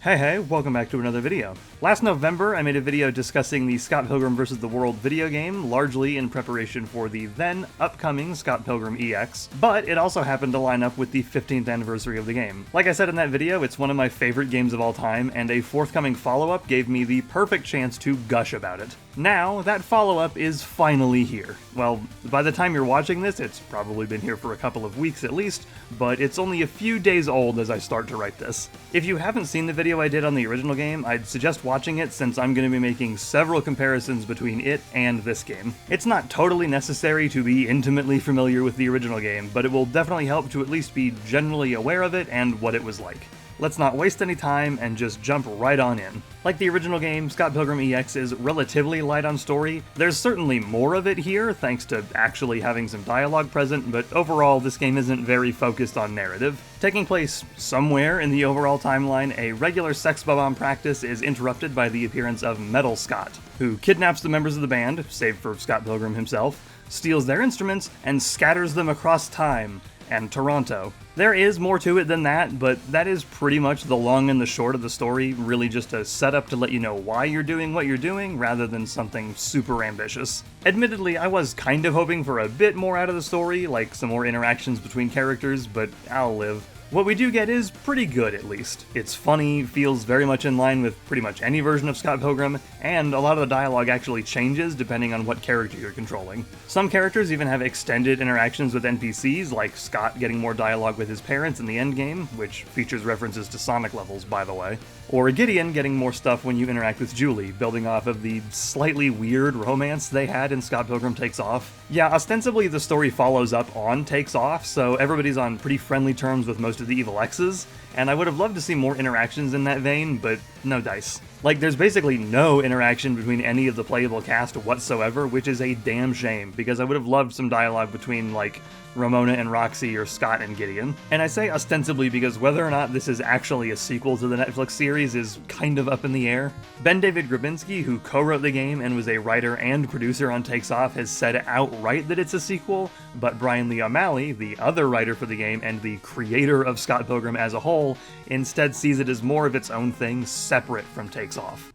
Hey, welcome back to another video. Last November, I made a video discussing the Scott Pilgrim vs. the World video game, largely in preparation for the then upcoming Scott Pilgrim EX, but it also happened to line up with the 15th anniversary of the game. Like I said in that video, it's one of my favorite games of all time, and a forthcoming follow-up gave me the perfect chance to gush about it. Now, that follow-up is finally here. Well, by the time you're watching this, it's probably been here for a couple of weeks at least, but it's only a few days old as I start to write this. If you haven't seen the video I did on the original game, I'd suggest watching it since I'm going to be making several comparisons between it and this game. It's not totally necessary to be intimately familiar with the original game, but it will definitely help to at least be generally aware of it and what it was like. Let's not waste any time and just jump right on in. Like the original game, Scott Pilgrim EX is relatively light on story. There's certainly more of it here, thanks to actually having some dialogue present, but overall this game isn't very focused on narrative. Taking place somewhere in the overall timeline, a regular sex bomb practice is interrupted by the appearance of Metal Scott, who kidnaps the members of the band, save for Scott Pilgrim himself, steals their instruments, and scatters them across time and Toronto. There is more to it than that, but that is pretty much the long and the short of the story, really just a setup to let you know why you're doing what you're doing, rather than something super ambitious. Admittedly, I was kind of hoping for a bit more out of the story, like some more interactions between characters, but I'll live. What we do get is pretty good, at least. It's funny, feels very much in line with pretty much any version of Scott Pilgrim, and a lot of the dialogue actually changes depending on what character you're controlling. Some characters even have extended interactions with NPCs, like Scott getting more dialogue with his parents in the endgame, which features references to Sonic levels, by the way. Or Gideon getting more stuff when you interact with Julie, building off of the slightly weird romance they had in Scott Pilgrim Takes Off. Yeah, ostensibly the story follows up on Takes Off, so everybody's on pretty friendly terms with most of the Evil X's, and I would have loved to see more interactions in that vein, but no dice. Like, there's basically no interaction between any of the playable cast whatsoever, which is a damn shame, because I would have loved some dialogue between, like, Ramona and Roxy or Scott and Gideon. And I say ostensibly because whether or not this is actually a sequel to the Netflix series is kind of up in the air. Ben David Grabinski, who co-wrote the game and was a writer and producer on Takes Off, has said outright that it's a sequel, but Brian Lee O'Malley, the other writer for the game and the creator of Scott Pilgrim as a whole, instead sees it as more of its own thing separate from Takes Off.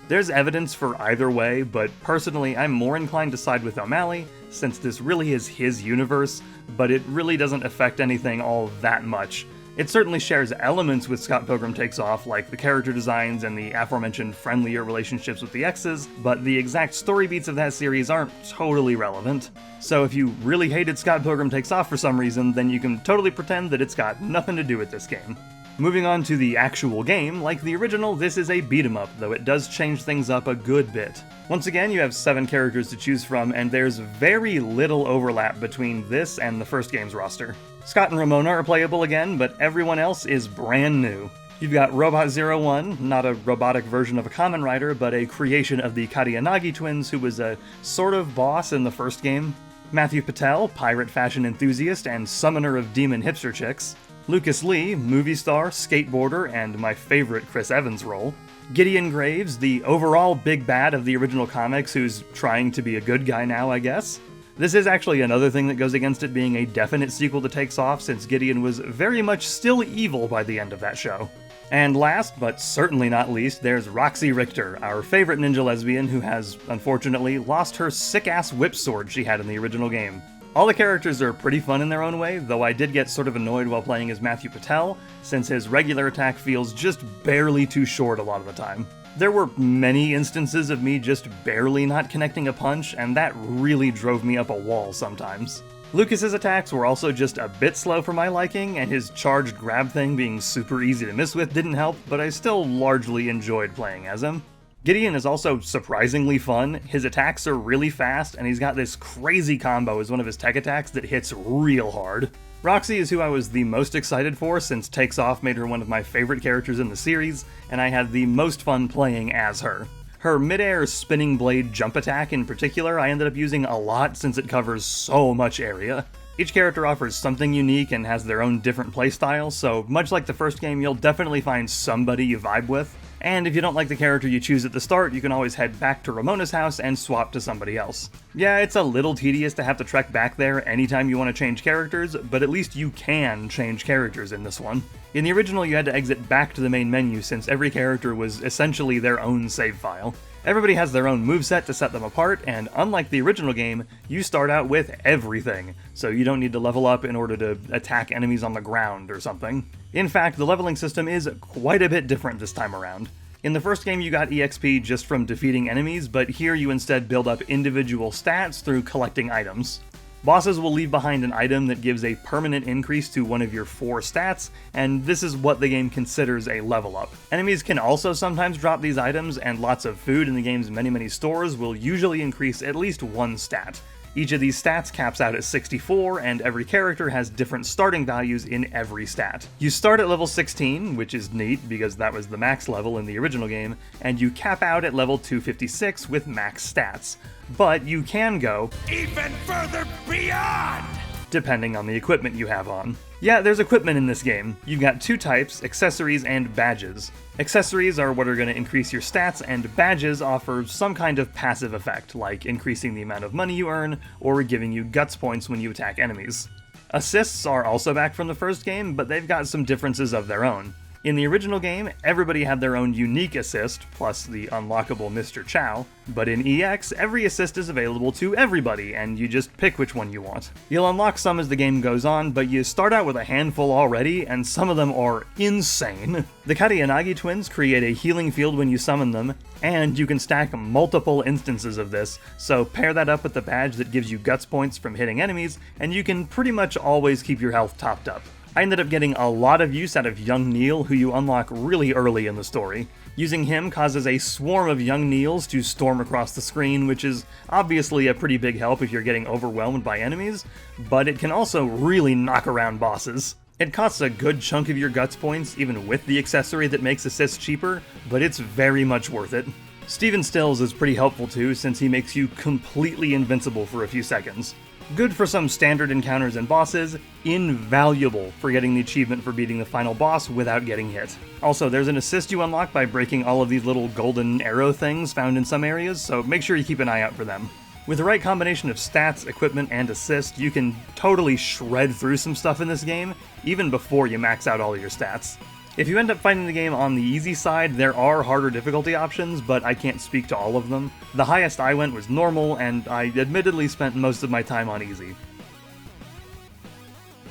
There's evidence for either way, but personally I'm more inclined to side with O'Malley, since this really is his universe, but it really doesn't affect anything all that much. It certainly shares elements with Scott Pilgrim Takes Off, like the character designs and the aforementioned friendlier relationships with the X's, but the exact story beats of that series aren't totally relevant. So if you really hated Scott Pilgrim Takes Off for some reason, then you can totally pretend that it's got nothing to do with this game. Moving on to the actual game, like the original, this is a beat-em-up, though it does change things up a good bit. Once again, you have 7 characters to choose from, and there's very little overlap between this and the first game's roster. Scott and Ramona are playable again, but everyone else is brand new. You've got Robot 01, not a robotic version of a Kamen Rider, but a creation of the Kariyanagi twins, who was a sort of boss in the first game. Matthew Patel, pirate fashion enthusiast and summoner of demon hipster chicks. Lucas Lee, movie star, skateboarder, and my favorite Chris Evans role. Gideon Graves, the overall big bad of the original comics who's trying to be a good guy now, I guess. This is actually another thing that goes against it being a definite sequel to Takes Off, since Gideon was very much still evil by the end of that show. And last, but certainly not least, there's Roxy Richter, our favorite ninja lesbian who has, unfortunately, lost her sick-ass whip sword she had in the original game. All the characters are pretty fun in their own way, though I did get sort of annoyed while playing as Matthew Patel, since his regular attack feels just barely too short a lot of the time. There were many instances of me just barely not connecting a punch, and that really drove me up a wall sometimes. Lucas's attacks were also just a bit slow for my liking, and his charged grab thing being super easy to miss with didn't help, but I still largely enjoyed playing as him. Gideon is also surprisingly fun. His attacks are really fast, and he's got this crazy combo as one of his tech attacks that hits real hard. Roxy is who I was the most excited for, since Takes Off made her one of my favorite characters in the series, and I had the most fun playing as her. Her mid-air spinning blade jump attack in particular I ended up using a lot since it covers so much area. Each character offers something unique and has their own different playstyle, so much like the first game, you'll definitely find somebody you vibe with. And if you don't like the character you choose at the start, you can always head back to Ramona's house and swap to somebody else. Yeah, it's a little tedious to have to trek back there anytime you want to change characters, but at least you can change characters in this one. In the original, you had to exit back to the main menu since every character was essentially their own save file. Everybody has their own moveset to set them apart, and unlike the original game, you start out with everything, so you don't need to level up in order to attack enemies on the ground or something. In fact, the leveling system is quite a bit different this time around. In the first game you got EXP just from defeating enemies, but here you instead build up individual stats through collecting items. Bosses will leave behind an item that gives a permanent increase to one of your 4 stats, and this is what the game considers a level up. Enemies can also sometimes drop these items, and lots of food in the game's many stores will usually increase at least 1 stat. Each of these stats caps out at 64, and every character has different starting values in every stat. You start at level 16, which is neat because that was the max level in the original game, and you cap out at level 256 with max stats. But you can go even further beyond! Depending on the equipment you have on. Yeah, there's equipment in this game. You've got 2 types, accessories and badges. Accessories are what are going to increase your stats, and badges offer some kind of passive effect, like increasing the amount of money you earn, or giving you guts points when you attack enemies. Assists are also back from the first game, but they've got some differences of their own. In the original game, everybody had their own unique assist, plus the unlockable Mr. Chow, but in EX, every assist is available to everybody, and you just pick which one you want. You'll unlock some as the game goes on, but you start out with a handful already, and some of them are insane. The Katayanagi twins create a healing field when you summon them, and you can stack multiple instances of this, so pair that up with the badge that gives you guts points from hitting enemies, and you can pretty much always keep your health topped up. I ended up getting a lot of use out of young Neil, who you unlock really early in the story. Using him causes a swarm of young Neils to storm across the screen, which is obviously a pretty big help if you're getting overwhelmed by enemies, but it can also really knock around bosses. It costs a good chunk of your guts points, even with the accessory that makes assists cheaper, but it's very much worth it. Steven Stills is pretty helpful too, since he makes you completely invincible for a few seconds. Good for some standard encounters and bosses, invaluable for getting the achievement for beating the final boss without getting hit. Also, there's an assist you unlock by breaking all of these little golden arrow things found in some areas, so make sure you keep an eye out for them. With the right combination of stats, equipment, and assist, you can totally shred through some stuff in this game, even before you max out all of your stats. If you end up finding the game on the easy side, there are harder difficulty options, but I can't speak to all of them. The highest I went was normal, and I admittedly spent most of my time on easy.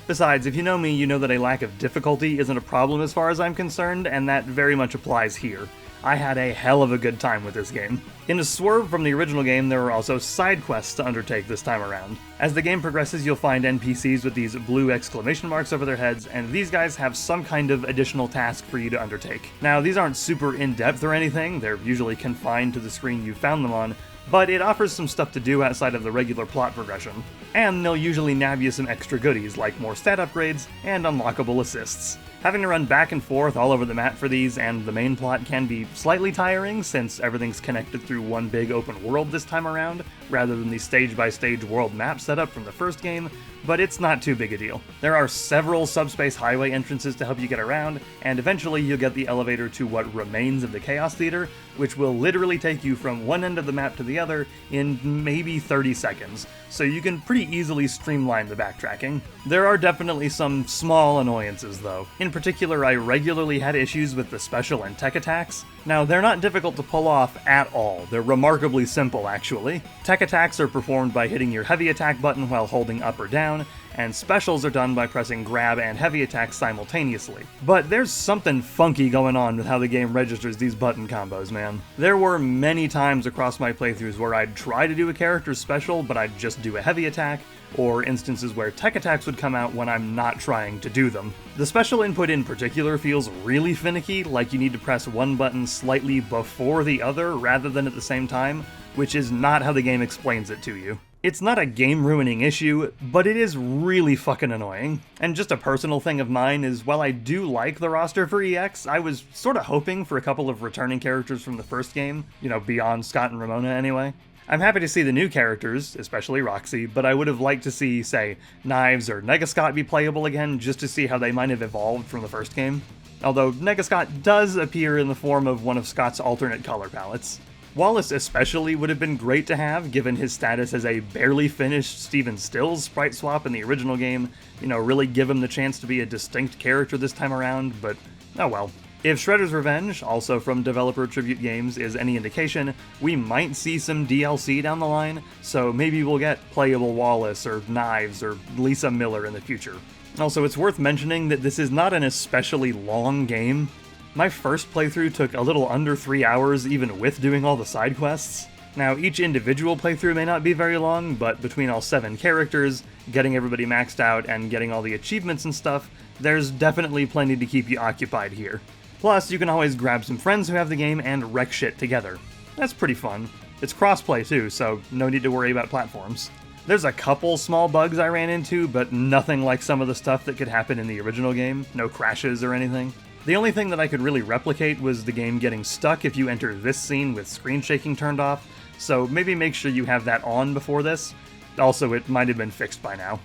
Besides, if you know me, you know that a lack of difficulty isn't a problem as far as I'm concerned, and that very much applies here. I had a hell of a good time with this game. In a swerve from the original game, there are also side quests to undertake this time around. As the game progresses, you'll find NPCs with these blue exclamation marks over their heads, and these guys have some kind of additional task for you to undertake. Now, these aren't super in-depth or anything, they're usually confined to the screen you found them on, but it offers some stuff to do outside of the regular plot progression. And they'll usually nab you some extra goodies, like more stat upgrades and unlockable assists. Having to run back and forth all over the map for these and the main plot can be slightly tiring, since everything's connected through one big open world this time around, rather than the stage-by-stage world map setup from the first game, but it's not too big a deal. There are several subspace highway entrances to help you get around, and eventually you'll get the elevator to what remains of the Chaos Theater, which will literally take you from one end of the map to the other in maybe 30 seconds, so you can pretty easily streamline the backtracking. There are definitely some small annoyances though. In particular, I regularly had issues with the special and tech attacks. Now, they're not difficult to pull off at all, they're remarkably simple actually. Tech attacks are performed by hitting your heavy attack button while holding up or down, and specials are done by pressing grab and heavy attack simultaneously. But there's something funky going on with how the game registers these button combos, man. There were many times across my playthroughs where I'd try to do a character's special, but I'd just do a heavy attack, or instances where tech attacks would come out when I'm not trying to do them. The special input in particular feels really finicky, like you need to press one button slightly before the other rather than at the same time, which is not how the game explains it to you. It's not a game-ruining issue, but it is really fucking annoying. And just a personal thing of mine is, while I do like the roster for EX, I was sort of hoping for a couple of returning characters from the first game, beyond Scott and Ramona anyway. I'm happy to see the new characters, especially Roxy, but I would have liked to see, say, Knives or Negascott be playable again, just to see how they might have evolved from the first game. Although Negascott does appear in the form of one of Scott's alternate color palettes. Wallace especially would have been great to have, given his status as a barely finished Steven Stills sprite swap in the original game. Really give him the chance to be a distinct character this time around, but oh well. If Shredder's Revenge, also from developer Tribute Games, is any indication, we might see some DLC down the line, so maybe we'll get playable Wallace or Knives or Lisa Miller in the future. Also, it's worth mentioning that this is not an especially long game. My first playthrough took a little under 3 hours even with doing all the side quests. Now, each individual playthrough may not be very long, but between all 7 characters, getting everybody maxed out, and getting all the achievements and stuff, there's definitely plenty to keep you occupied here. Plus, you can always grab some friends who have the game and wreck shit together. That's pretty fun. It's crossplay too, so no need to worry about platforms. There's a couple small bugs I ran into, but nothing like some of the stuff that could happen in the original game. No crashes or anything. The only thing that I could really replicate was the game getting stuck if you enter this scene with screen shaking turned off, so maybe make sure you have that on before this. Also, it might have been fixed by now.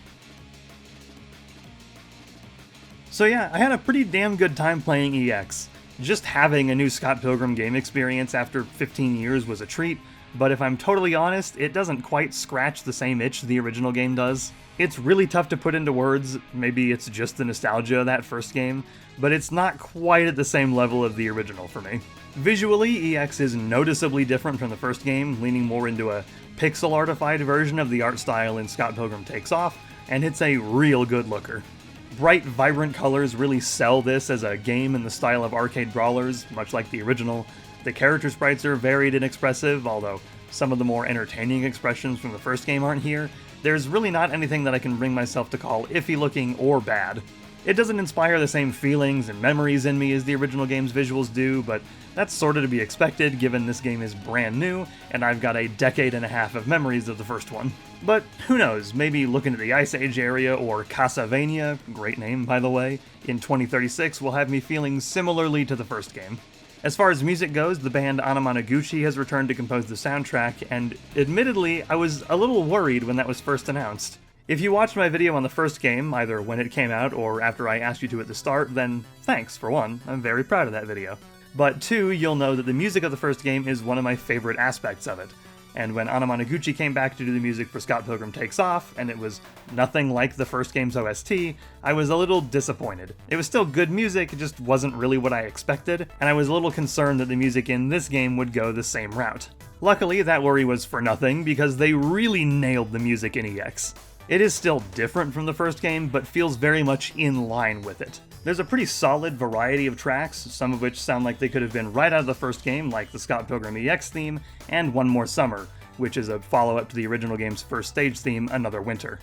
So yeah, I had a pretty damn good time playing EX. Just having a new Scott Pilgrim game experience after 15 years was a treat, but if I'm totally honest, it doesn't quite scratch the same itch the original game does. It's really tough to put into words, maybe it's just the nostalgia of that first game, but it's not quite at the same level of the original for me. Visually, EX is noticeably different from the first game, leaning more into a pixel artified version of the art style in Scott Pilgrim Takes Off, and it's a real good looker. Bright, vibrant colors really sell this as a game in the style of arcade brawlers, much like the original. The character sprites are varied and expressive, although some of the more entertaining expressions from the first game aren't here. There's really not anything that I can bring myself to call iffy looking or bad. It doesn't inspire the same feelings and memories in me as the original game's visuals do, but that's sorta to be expected given this game is brand new, and I've got a decade and a half of memories of the first one. But who knows, maybe looking at the Ice Age area or Castlevania, great name by the way, in 2036 will have me feeling similarly to the first game. As far as music goes, the band Anamanaguchi has returned to compose the soundtrack, and admittedly, I was a little worried when that was first announced. If you watched my video on the first game, either when it came out or after I asked you to at the start, then thanks, for one. I'm very proud of that video. But two, you'll know that the music of the first game is one of my favorite aspects of it. And when Anamanaguchi came back to do the music for Scott Pilgrim Takes Off, and it was nothing like the first game's OST, I was a little disappointed. It was still good music, it just wasn't really what I expected, and I was a little concerned that the music in this game would go the same route. Luckily, that worry was for nothing, because they really nailed the music in EX. It is still different from the first game, but feels very much in line with it. There's a pretty solid variety of tracks, some of which sound like they could have been right out of the first game, like the Scott Pilgrim EX theme, and One More Summer, which is a follow-up to the original game's first stage theme, Another Winter.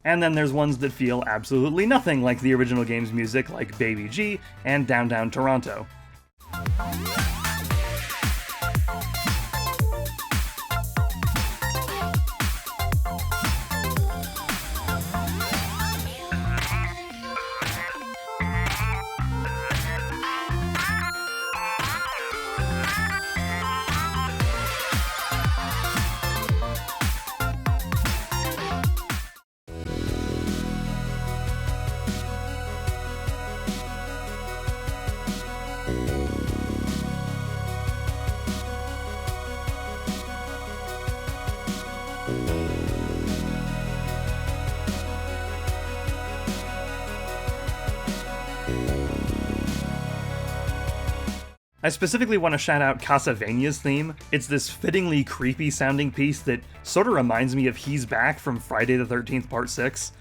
And then there's ones that feel absolutely nothing like the original game's music, like Baby G and Down Down Toronto. I specifically want to shout out Castlevania's theme. It's this fittingly creepy sounding piece that sort of reminds me of He's Back from Friday the 13th Part 6.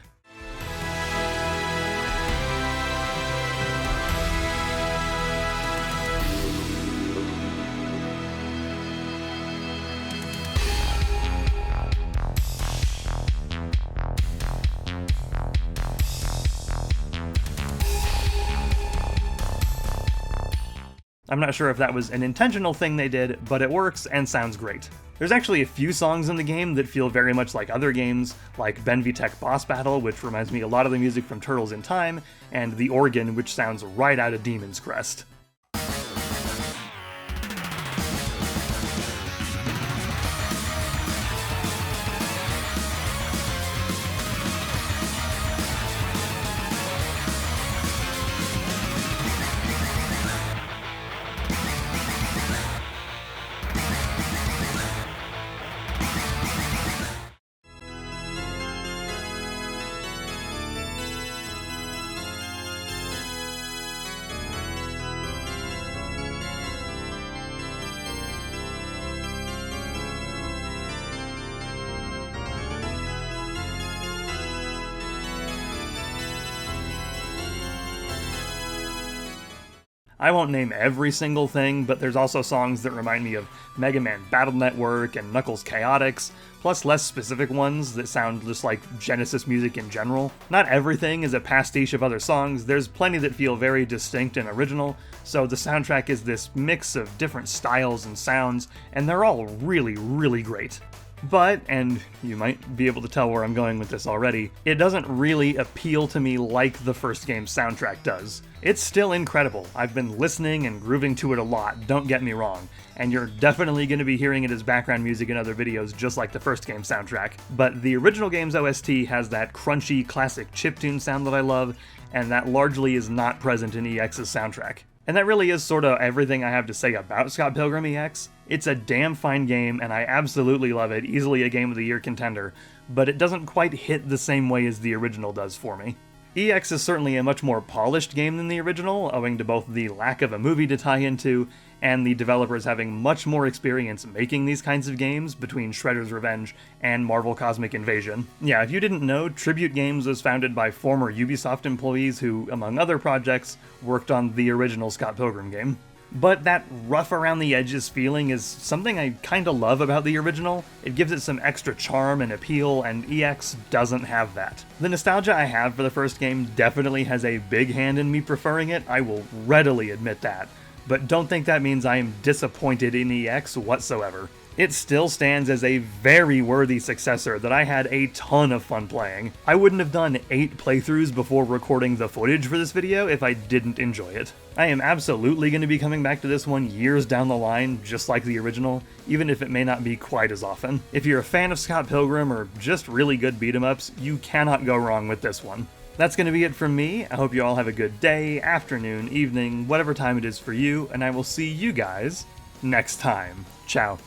I'm not sure if that was an intentional thing they did, but it works and sounds great. There's actually a few songs in the game that feel very much like other games, like Benvitek Boss Battle, which reminds me a lot of the music from Turtles in Time, and the organ, which sounds right out of Demon's Crest. I won't name every single thing, but there's also songs that remind me of Mega Man Battle Network and Knuckles Chaotix, plus less specific ones that sound just like Genesis music in general. Not everything is a pastiche of other songs, there's plenty that feel very distinct and original, so the soundtrack is this mix of different styles and sounds, and they're all really, really great. But, and you might be able to tell where I'm going with this already, it doesn't really appeal to me like the first game's soundtrack does. It's still incredible. I've been listening and grooving to it a lot, don't get me wrong, and you're definitely going to be hearing it as background music in other videos just like the first game's soundtrack. But the original game's OST has that crunchy, classic chiptune sound that I love, and that largely is not present in EX's soundtrack. And that really is sort of everything I have to say about Scott Pilgrim EX. It's a damn fine game, and I absolutely love it, easily a Game of the Year contender, but it doesn't quite hit the same way as the original does for me. EX is certainly a much more polished game than the original, owing to both the lack of a movie to tie into, and the developers having much more experience making these kinds of games between Shredder's Revenge and Marvel Cosmic Invasion. Yeah, if you didn't know, Tribute Games was founded by former Ubisoft employees who, among other projects, worked on the original Scott Pilgrim game. But that rough around the edges feeling is something I kinda love about the original. It gives it some extra charm and appeal, and EX doesn't have that. The nostalgia I have for the first game definitely has a big hand in me preferring it, I will readily admit that. But don't think that means I am disappointed in EX whatsoever. It still stands as a very worthy successor that I had a ton of fun playing. I wouldn't have done 8 playthroughs before recording the footage for this video if I didn't enjoy it. I am absolutely going to be coming back to this one years down the line, just like the original, even if it may not be quite as often. If you're a fan of Scott Pilgrim or just really good beat-em-ups, you cannot go wrong with this one. That's going to be it from me. I hope you all have a good day, afternoon, evening, whatever time it is for you, and I will see you guys next time. Ciao.